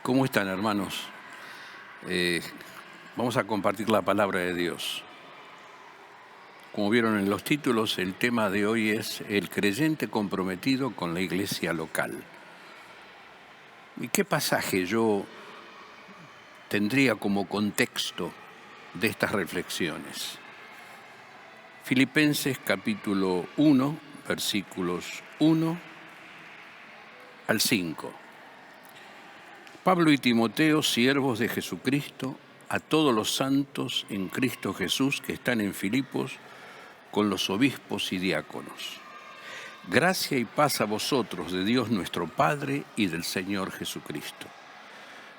¿Cómo están, hermanos? Vamos a compartir la palabra de Dios. Como vieron en los títulos, el tema de hoy es el creyente comprometido con la iglesia local. ¿Y qué pasaje yo tendría como contexto de estas reflexiones? Filipenses capítulo 1, versículos 1 al 5. Pablo y Timoteo, siervos de Jesucristo, a todos los santos en Cristo Jesús que están en Filipos, con los obispos y diáconos. Gracia y paz a vosotros de Dios nuestro Padre y del Señor Jesucristo.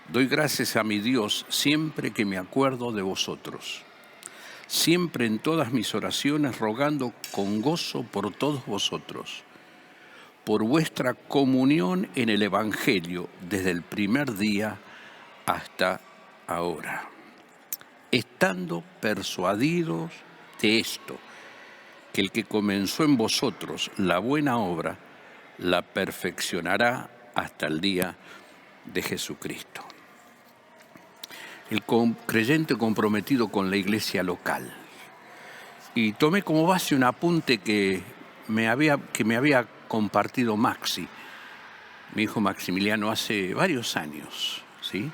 Doy gracias a mi Dios siempre que me acuerdo de vosotros, siempre en todas mis oraciones rogando con gozo por todos vosotros, por vuestra comunión en el Evangelio desde el primer día hasta ahora, estando persuadidos de esto, que el que comenzó en vosotros la buena obra, la perfeccionará hasta el día de Jesucristo. El creyente comprometido con la iglesia local. Y tomé como base un apunte que me había compartido Maxi, mi hijo Maximiliano, hace varios años, ¿sí?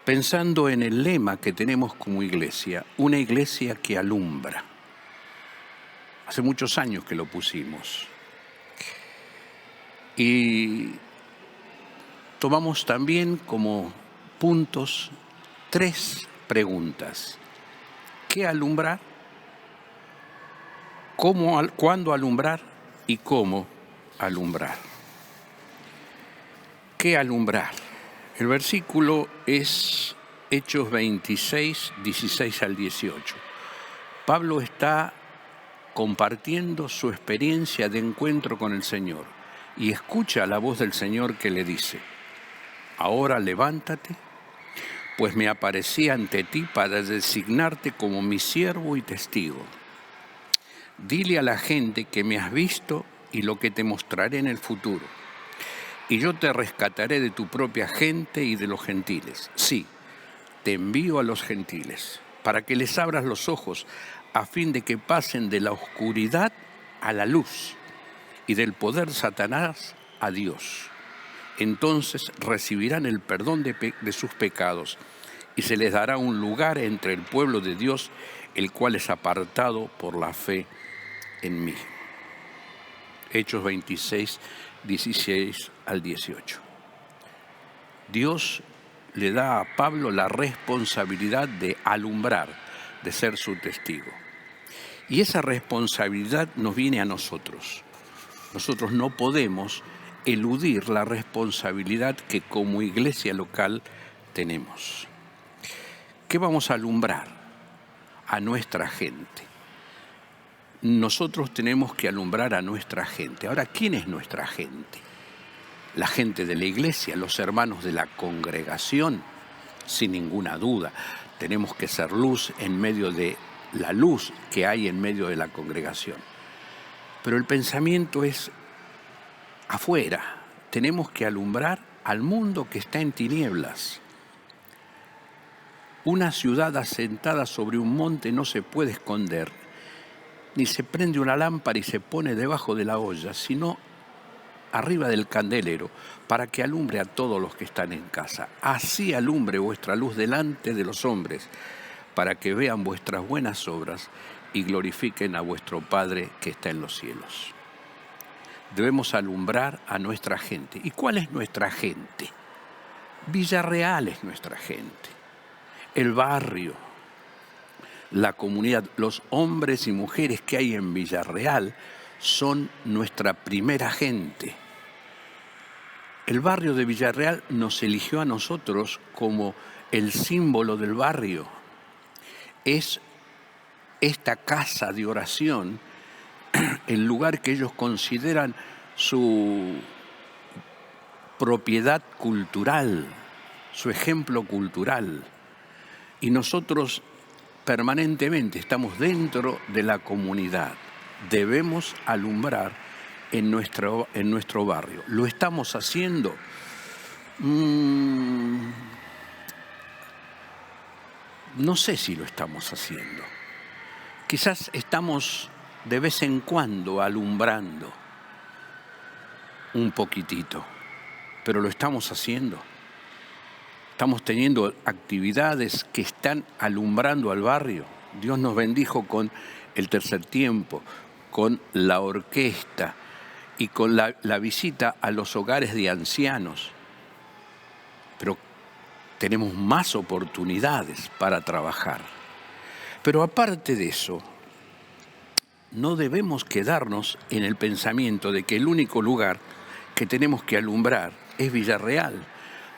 Pensando en el lema que tenemos como iglesia, una iglesia que alumbra. Hace muchos años que lo pusimos. Y tomamos también como puntos 3 preguntas. ¿Qué alumbrar? ¿Cuándo alumbrar? ¿Y cómo alumbrar? ¿Qué alumbrar? El versículo es Hechos 26, 16 al 18. Pablo está compartiendo su experiencia de encuentro con el Señor y escucha la voz del Señor que le dice: ahora levántate, pues me aparecí ante ti para designarte como mi siervo y testigo. Dile a la gente que me has visto y lo que te mostraré en el futuro. Y yo te rescataré de tu propia gente y de los gentiles. Sí, te envío a los gentiles, para que les abras los ojos, a fin de que pasen de la oscuridad a la luz y del poder de Satanás a Dios. Entonces recibirán el perdón de sus pecados y se les dará un lugar entre el pueblo de Dios, el cual es apartado por la fe en mí. Hechos 26, 16 al 18. Dios le da a Pablo la responsabilidad de alumbrar, de ser su testigo. Y esa responsabilidad nos viene a nosotros. Nosotros no podemos eludir la responsabilidad que como iglesia local tenemos. ¿Qué vamos a alumbrar? A nuestra gente. Nosotros tenemos que alumbrar a nuestra gente. Ahora, ¿quién es nuestra gente? La gente de la iglesia, los hermanos de la congregación, sin ninguna duda. Tenemos que ser luz en medio de la luz que hay en medio de la congregación. Pero el pensamiento es afuera. Tenemos que alumbrar al mundo que está en tinieblas. Una ciudad asentada sobre un monte no se puede esconder, ni se prende una lámpara y se pone debajo de la olla, sino arriba del candelero, para que alumbre a todos los que están en casa. Así alumbre vuestra luz delante de los hombres, para que vean vuestras buenas obras y glorifiquen a vuestro Padre que está en los cielos. Debemos alumbrar a nuestra gente. ¿Y cuál es nuestra gente? Villarreal es nuestra gente. El barrio, la comunidad, los hombres y mujeres que hay en Villarreal son nuestra primera gente. El barrio de Villarreal nos eligió a nosotros como el símbolo del barrio. Es esta casa de oración el lugar que ellos consideran su propiedad cultural, su ejemplo cultural. Y nosotros permanentemente estamos dentro de la comunidad. Debemos alumbrar en nuestro barrio. ¿Lo estamos haciendo? No sé si lo estamos haciendo. Quizás estamos de vez en cuando alumbrando un poquitito, pero lo estamos haciendo. Estamos teniendo actividades que están alumbrando al barrio. Dios nos bendijo con el tercer tiempo, con la orquesta y con la visita a los hogares de ancianos. Pero tenemos más oportunidades para trabajar. Pero aparte de eso, no debemos quedarnos en el pensamiento de que el único lugar que tenemos que alumbrar es Villarreal,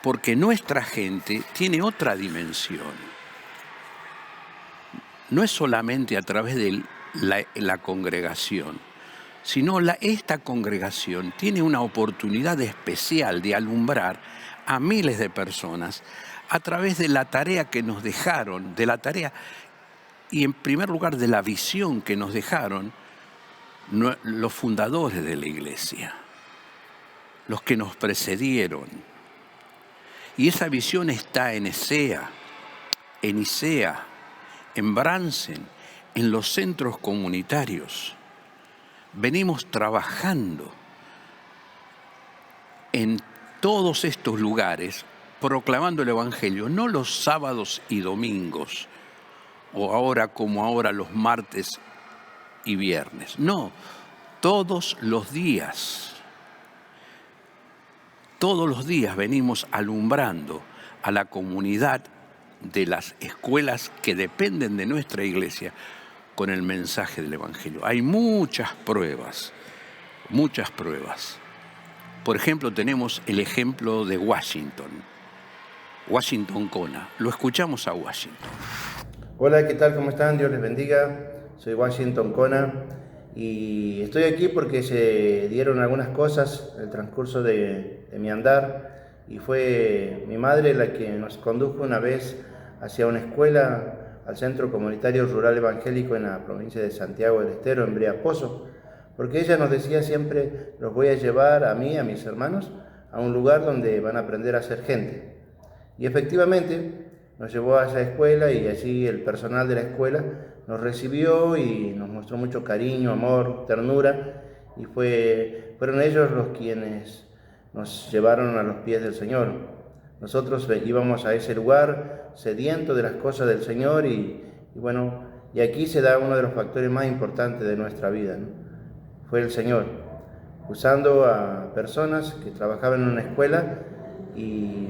porque nuestra gente tiene otra dimensión. No es solamente a través de la congregación, sino esta congregación tiene una oportunidad especial de alumbrar a miles de personas a través de la tarea que nos dejaron, de la tarea y en primer lugar de la visión que nos dejaron los fundadores de la iglesia, los que nos precedieron. Y esa visión está en ESEA, en ISEA, en Bransen, en los centros comunitarios. Venimos trabajando en todos estos lugares, proclamando el Evangelio, no los sábados y domingos, o ahora como ahora los martes y viernes. No, todos los días. Todos los días venimos alumbrando a la comunidad de las escuelas que dependen de nuestra iglesia con el mensaje del Evangelio. Hay muchas pruebas, muchas pruebas. Por ejemplo, tenemos el ejemplo de Washington Kona. Lo escuchamos a Washington. Hola, ¿qué tal? ¿Cómo están? Dios les bendiga. Soy Washington Kona y estoy aquí porque se dieron algunas cosas en el transcurso de mi andar y fue mi madre la que nos condujo una vez hacia una escuela, al Centro Comunitario Rural Evangélico en la provincia de Santiago del Estero, en Breaposo, porque ella nos decía siempre: los voy a llevar a mí, a mis hermanos, a un lugar donde van a aprender a ser gente. Y efectivamente nos llevó a esa escuela y allí el personal de la escuela nos recibió y nos mostró mucho cariño, amor, ternura, y fueron ellos los quienes nos llevaron a los pies del Señor. Nosotros íbamos a ese lugar sedientos de las cosas del Señor y aquí se da uno de los factores más importantes de nuestra vida, ¿no? Fue el Señor, usando a personas que trabajaban en una escuela y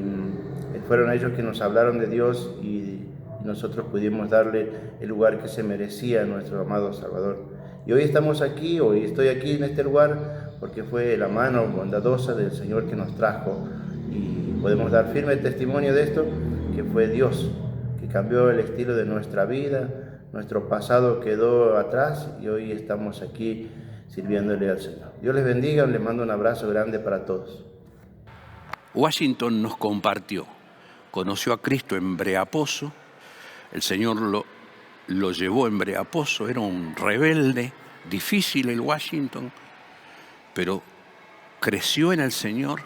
fueron ellos que nos hablaron de Dios y nosotros pudimos darle el lugar que se merecía a nuestro amado Salvador. Y hoy estamos aquí, hoy estoy aquí en este lugar porque fue la mano bondadosa del Señor que nos trajo y podemos dar firme testimonio de esto, que fue Dios, que cambió el estilo de nuestra vida, nuestro pasado quedó atrás y hoy estamos aquí sirviéndole al Señor. Dios les bendiga, les mando un abrazo grande para todos. Washington nos compartió, conoció a Cristo en Breaposo, el Señor lo llevó en Breaposo, era un rebelde, difícil el Washington, pero creció en el Señor,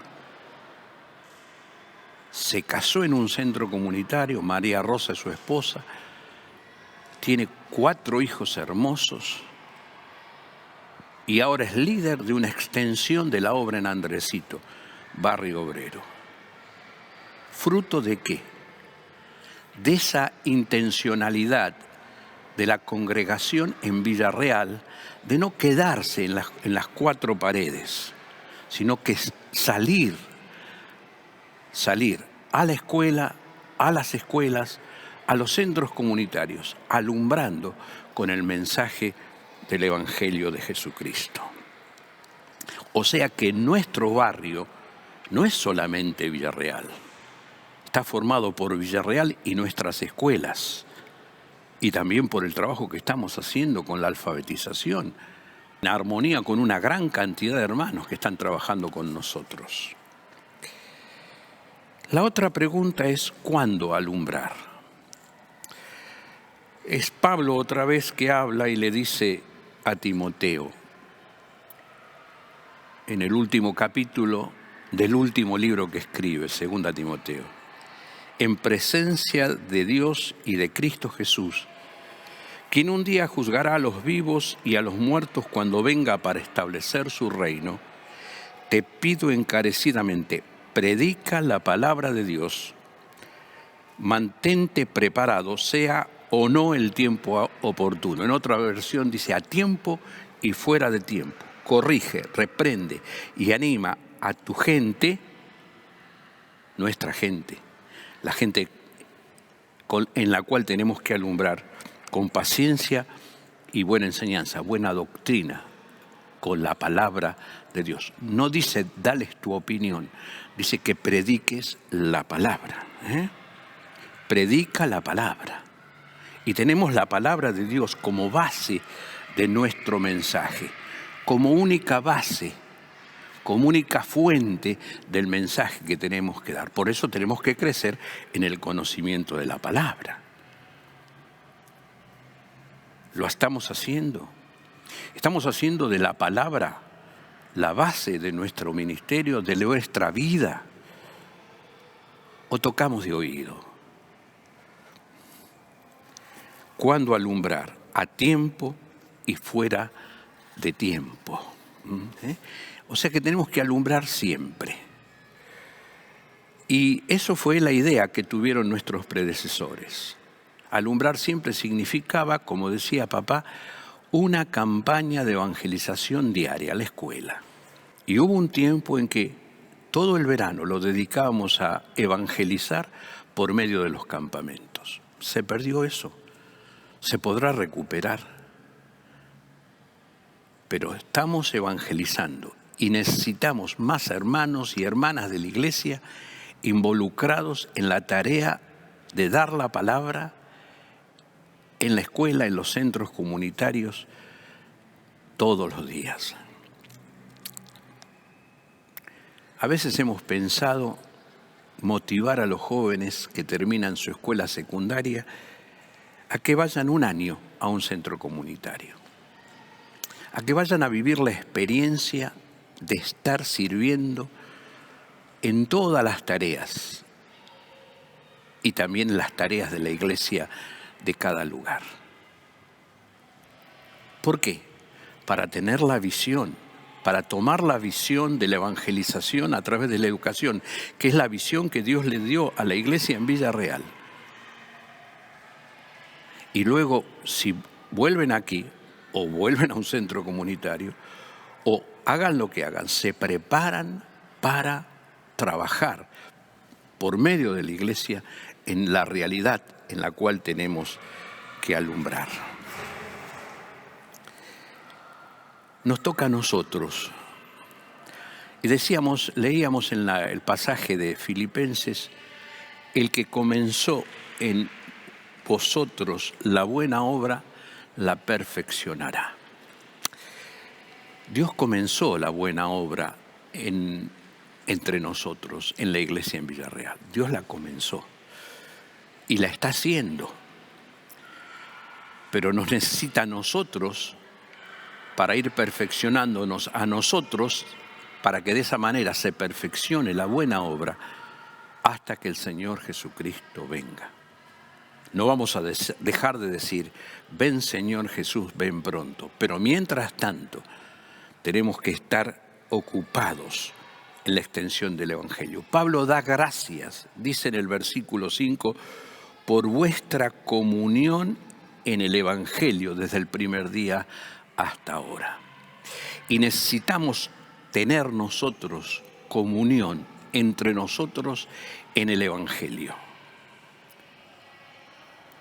se casó en un centro comunitario, María Rosa es su esposa, tiene 4 hijos hermosos y ahora es líder de una extensión de la obra en Andresito, Barrio Obrero. ¿Fruto de qué? De esa intencionalidad de la congregación en Villarreal, de no quedarse en las 4 paredes, sino que salir a la escuela, a las escuelas, a los centros comunitarios, alumbrando con el mensaje del Evangelio de Jesucristo. O sea que nuestro barrio no es solamente Villarreal, está formado por Villarreal y nuestras escuelas, y también por el trabajo que estamos haciendo con la alfabetización, en armonía con una gran cantidad de hermanos que están trabajando con nosotros. La otra pregunta es, ¿cuándo alumbrar? Es Pablo otra vez que habla y le dice a Timoteo, en el último capítulo del último libro que escribe, 2 Timoteo. En presencia de Dios y de Cristo Jesús, quien un día juzgará a los vivos y a los muertos cuando venga para establecer su reino, te pido encarecidamente, predica la palabra de Dios, mantente preparado, sea o no el tiempo oportuno. En otra versión dice a tiempo y fuera de tiempo. Corrige, reprende y anima a tu gente, nuestra gente, la gente en la cual tenemos que alumbrar con paciencia y buena enseñanza, buena doctrina, con la palabra de Dios. No dice dales tu opinión, dice que prediques la palabra. Predica la palabra. Y tenemos la palabra de Dios como base de nuestro mensaje, como única base, como única fuente del mensaje que tenemos que dar. Por eso tenemos que crecer en el conocimiento de la palabra. ¿Lo estamos haciendo? Estamos haciendo de la palabra la base de nuestro ministerio, de nuestra vida, o tocamos de oído. ¿Cuándo alumbrar? A tiempo y fuera de tiempo. O sea que tenemos que alumbrar siempre. Y eso fue la idea que tuvieron nuestros predecesores. Alumbrar siempre significaba, como decía papá, una campaña de evangelización diaria a la escuela. Y hubo un tiempo en que todo el verano lo dedicábamos a evangelizar por medio de los campamentos. Se perdió eso. Se podrá recuperar. Pero estamos evangelizando y necesitamos más hermanos y hermanas de la iglesia involucrados en la tarea de dar la palabra en la escuela, en los centros comunitarios, todos los días. A veces hemos pensado motivar a los jóvenes que terminan su escuela secundaria a que vayan un año a un centro comunitario, a que vayan a vivir la experiencia de estar sirviendo en todas las tareas y también en las tareas de la iglesia de cada lugar. ¿Por qué? Para tener la visión, para tomar la visión de la evangelización a través de la educación, que es la visión que Dios le dio a la iglesia en Villarreal. Y luego, si vuelven aquí, o vuelven a un centro comunitario, o hagan lo que hagan, se preparan para trabajar por medio de la iglesia en la realidad en la cual tenemos que alumbrar. Nos toca a nosotros. Y leíamos en el pasaje de Filipenses, el que comenzó en vosotros la buena obra, la perfeccionará. Dios comenzó la buena obra entre nosotros, en la iglesia en Villarreal. Dios la comenzó y la está haciendo. Pero nos necesita a nosotros para ir perfeccionándonos a nosotros, para que de esa manera se perfeccione la buena obra hasta que el Señor Jesucristo venga. No vamos a dejar de decir, ven Señor Jesús, ven pronto. Pero mientras tanto, tenemos que estar ocupados en la extensión del Evangelio. Pablo da gracias, dice en el versículo 5, por vuestra comunión en el Evangelio desde el primer día hasta ahora. Y necesitamos tener nosotros comunión entre nosotros en el Evangelio.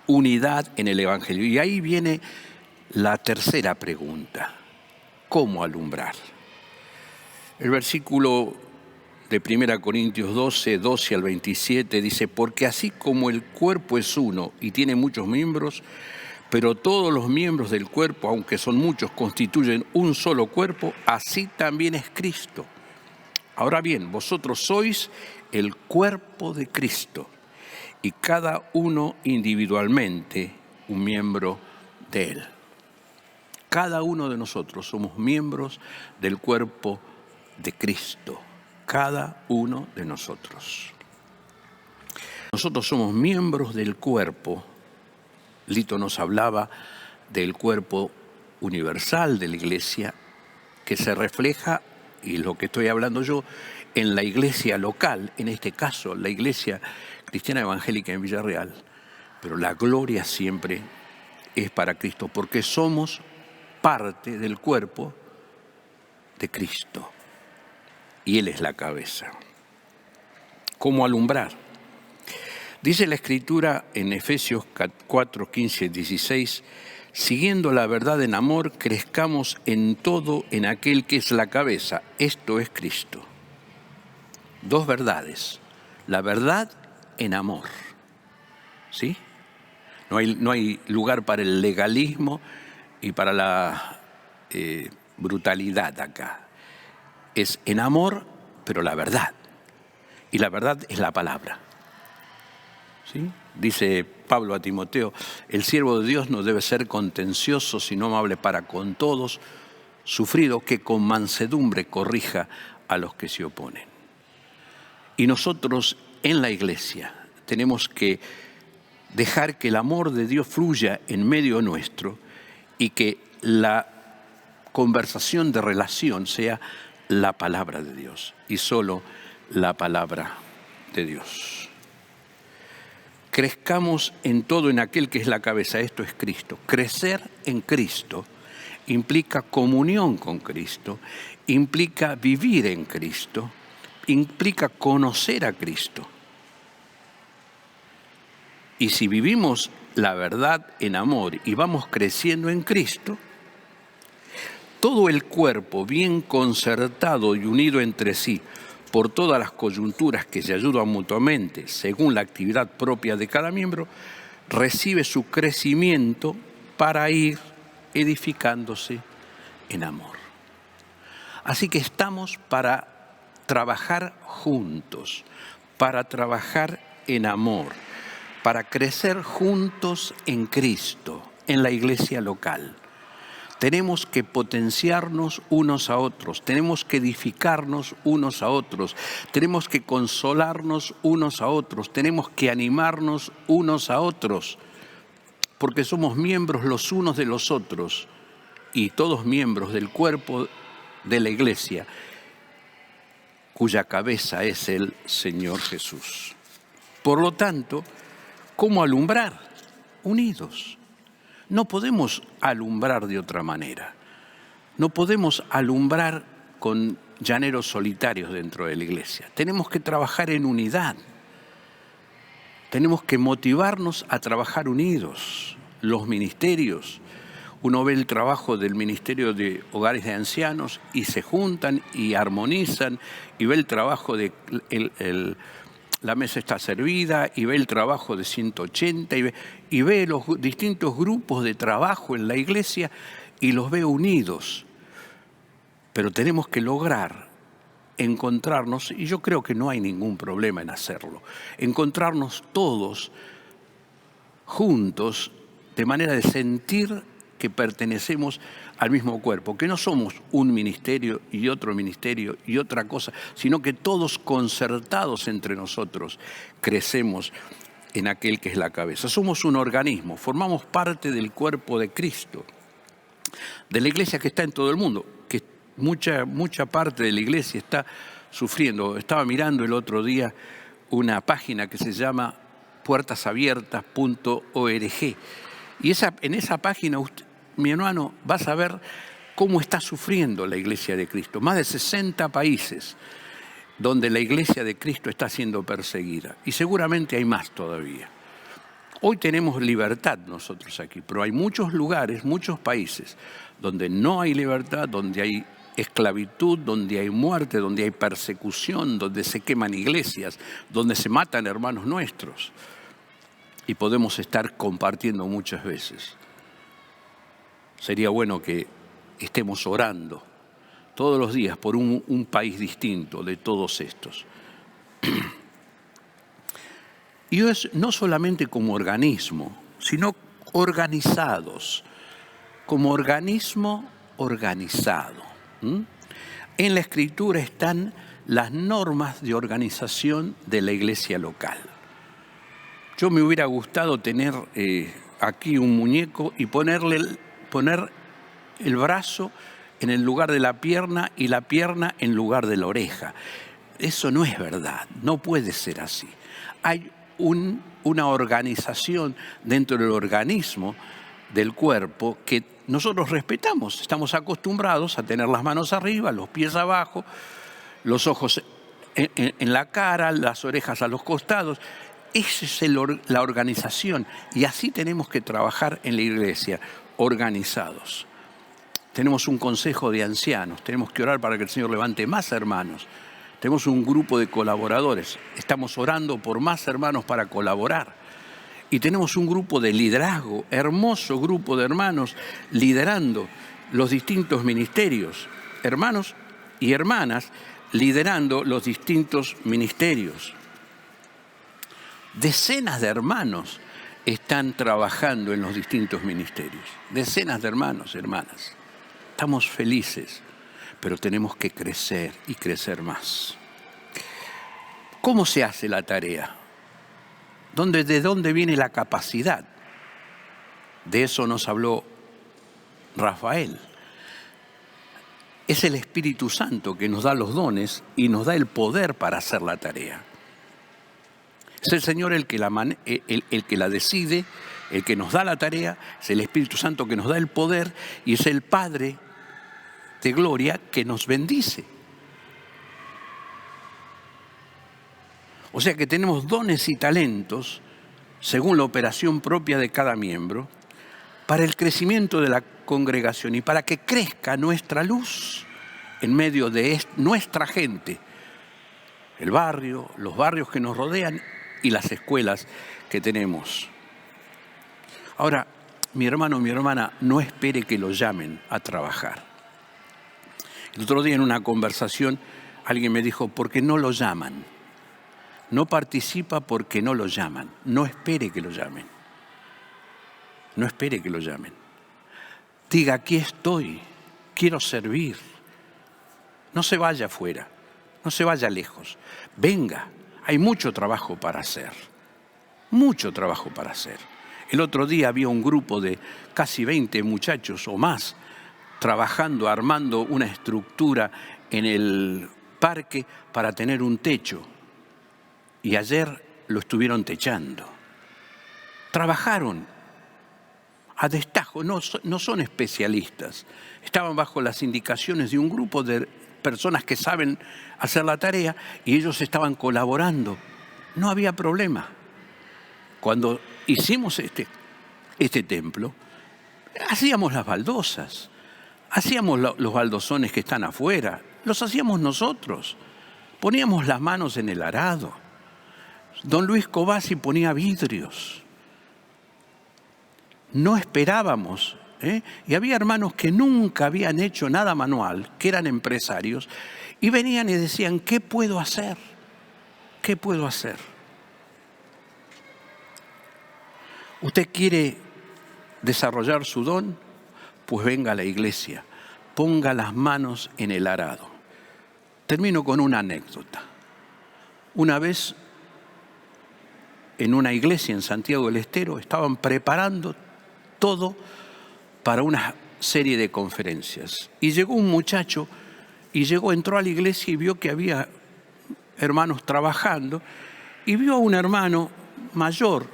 Unidad en el Evangelio. Y ahí viene la tercera pregunta. ¿Cómo alumbrar? El versículo de 1 Corintios 12 al 27 dice, porque así como el cuerpo es uno y tiene muchos miembros, pero todos los miembros del cuerpo, aunque son muchos, constituyen un solo cuerpo, así también es Cristo. Ahora bien, vosotros sois el cuerpo de Cristo y cada uno individualmente un miembro de Él. Cada uno de nosotros somos miembros del cuerpo de Cristo. cada uno de nosotros. Nosotros somos miembros del cuerpo. Lito nos hablaba del cuerpo universal de la iglesia, que se refleja, y lo que estoy hablando yo, en la iglesia local, en este caso la iglesia cristiana evangélica en Villarreal. Pero la gloria siempre es para Cristo, porque somos parte del cuerpo de Cristo y Él es la cabeza. ¿Cómo alumbrar? Dice la Escritura en Efesios 4, 15, 16, siguiendo la verdad en amor, crezcamos en todo en aquel que es la cabeza, esto es Cristo. Dos verdades, la verdad en amor, ¿sí? No hay lugar para el legalismo y para la brutalidad acá. Es en amor, pero la verdad. Y la verdad es la palabra. ¿Sí? Dice Pablo a Timoteo, el siervo de Dios no debe ser contencioso, sino amable para con todos, sufrido, que con mansedumbre corrija a los que se oponen. Y nosotros en la iglesia tenemos que dejar que el amor de Dios fluya en medio nuestro y que la conversación de relación sea la palabra de Dios y solo la palabra de Dios. Crezcamos en todo en aquel que es la cabeza, esto es Cristo. Crecer en Cristo implica comunión con Cristo, implica vivir en Cristo, implica conocer a Cristo. Y si vivimos la verdad en amor y vamos creciendo en Cristo, todo el cuerpo bien concertado y unido entre sí por todas las coyunturas que se ayudan mutuamente según la actividad propia de cada miembro, recibe su crecimiento para ir edificándose en amor. Así que estamos para trabajar juntos, para trabajar en amor, para crecer juntos en Cristo, en la iglesia local. Tenemos que potenciarnos unos a otros, tenemos que edificarnos unos a otros, tenemos que consolarnos unos a otros, tenemos que animarnos unos a otros, porque somos miembros los unos de los otros y todos miembros del cuerpo de la iglesia, cuya cabeza es el Señor Jesús. Por lo tanto, ¿cómo alumbrar? Unidos. No podemos alumbrar de otra manera. No podemos alumbrar con llaneros solitarios dentro de la iglesia. Tenemos que trabajar en unidad. Tenemos que motivarnos a trabajar unidos. Los ministerios. Uno ve el trabajo del Ministerio de Hogares de Ancianos y se juntan y armonizan, y ve el trabajo de la mesa está servida, y ve el trabajo de 180, y ve los distintos grupos de trabajo en la iglesia y los ve unidos. Pero tenemos que lograr encontrarnos, y yo creo que no hay ningún problema en hacerlo, encontrarnos todos juntos de manera de sentir que pertenecemos al mismo cuerpo, que no somos un ministerio y otra cosa, sino que todos concertados entre nosotros crecemos en aquel que es la cabeza. Somos un organismo, formamos parte del cuerpo de Cristo, de la iglesia que está en todo el mundo, que mucha parte de la iglesia está sufriendo. Estaba mirando el otro día una página que se llama puertasabiertas.org y en esa página mi hermano, vas a ver cómo está sufriendo la iglesia de Cristo. Más de 60 países donde la iglesia de Cristo está siendo perseguida. Y seguramente hay más todavía. Hoy tenemos libertad nosotros aquí, pero hay muchos lugares, muchos países, donde no hay libertad, donde hay esclavitud, donde hay muerte, donde hay persecución, donde se queman iglesias, donde se matan hermanos nuestros. Y podemos estar compartiendo muchas veces. Sería bueno que estemos orando todos los días por un país distinto de todos estos. Y es no solamente como organismo, sino organizados, como organismo organizado. En la Escritura están las normas de organización de la iglesia local. Yo me hubiera gustado tener aquí un muñeco y poner el brazo en el lugar de la pierna y la pierna en lugar de la oreja. Eso no es verdad, no puede ser así. Hay una organización dentro del organismo del cuerpo que nosotros respetamos. Estamos acostumbrados a tener las manos arriba, los pies abajo, los ojos en la cara, las orejas a los costados. Esa es la organización, y así tenemos que trabajar en la iglesia, organizados. Tenemos un consejo de ancianos, tenemos que orar para que el Señor levante más hermanos. Tenemos un grupo de colaboradores, estamos orando por más hermanos para colaborar. Y tenemos un grupo de liderazgo, hermoso grupo de hermanos liderando los distintos ministerios. Hermanos y hermanas liderando los distintos ministerios. Decenas de hermanos están trabajando en los distintos ministerios. Decenas de hermanos, hermanas. Estamos felices, pero tenemos que crecer y crecer más. ¿Cómo se hace la tarea? ¿De dónde viene la capacidad? De eso nos habló Rafael. Es el Espíritu Santo que nos da los dones y nos da el poder para hacer la tarea. Es el Señor el que la decide, el que nos da la tarea, es el Espíritu Santo que nos da el poder y es el Padre de gloria que nos bendice. O sea que tenemos dones y talentos según la operación propia de cada miembro para el crecimiento de la congregación y para que crezca nuestra luz en medio de nuestra gente, el barrio, los barrios que nos rodean y las escuelas que tenemos. Ahora, mi hermano, mi hermana, no espere que lo llamen a trabajar. El otro día en una conversación alguien me dijo, ¿por qué no lo llaman? No participa porque no lo llaman. No espere que lo llamen. No espere que lo llamen. Diga, aquí estoy, quiero servir. No se vaya afuera, no se vaya lejos. Venga, hay mucho trabajo para hacer. Mucho trabajo para hacer. El otro día había un grupo de casi 20 muchachos o más trabajando, armando una estructura en el parque para tener un techo. Y ayer lo estuvieron techando. Trabajaron a destajo, no son especialistas. Estaban bajo las indicaciones de un grupo de personas que saben hacer la tarea y ellos estaban colaborando. No había problema. Cuando hicimos este templo, hacíamos las baldosas, hacíamos los baldosones que están afuera, los hacíamos nosotros. Poníamos las manos en el arado. Don Luis Cobasi ponía vidrios. No esperábamos, y había hermanos que nunca habían hecho nada manual, que eran empresarios, y venían y decían, ¿qué puedo hacer? ¿Qué puedo hacer? ¿Usted quiere desarrollar su don? Pues venga a la iglesia, ponga las manos en el arado. Termino con una anécdota. Una vez en una iglesia en Santiago del Estero estaban preparando todo para una serie de conferencias. Y llegó un muchacho entró a la iglesia y vio que había hermanos trabajando y vio a un hermano mayor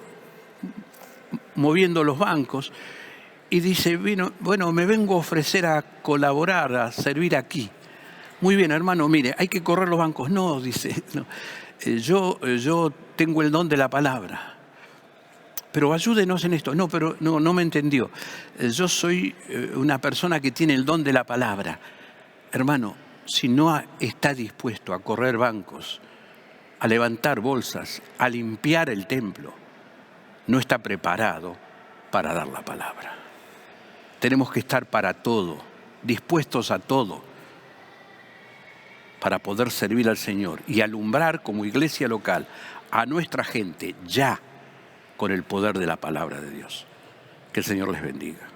moviendo los bancos y dice, bueno, me vengo a ofrecer a colaborar, a servir aquí. Muy bien, hermano, mire, hay que correr los bancos. No, dice, no. Yo tengo el don de la palabra, pero ayúdenos en esto. No, pero no me entendió. Yo soy una persona que tiene el don de la palabra. Hermano, si no está dispuesto a correr bancos, a levantar bolsas, a limpiar el templo, no está preparado para dar la palabra. Tenemos que estar para todo, dispuestos a todo, para poder servir al Señor y alumbrar como iglesia local a nuestra gente ya con el poder de la palabra de Dios. Que el Señor les bendiga.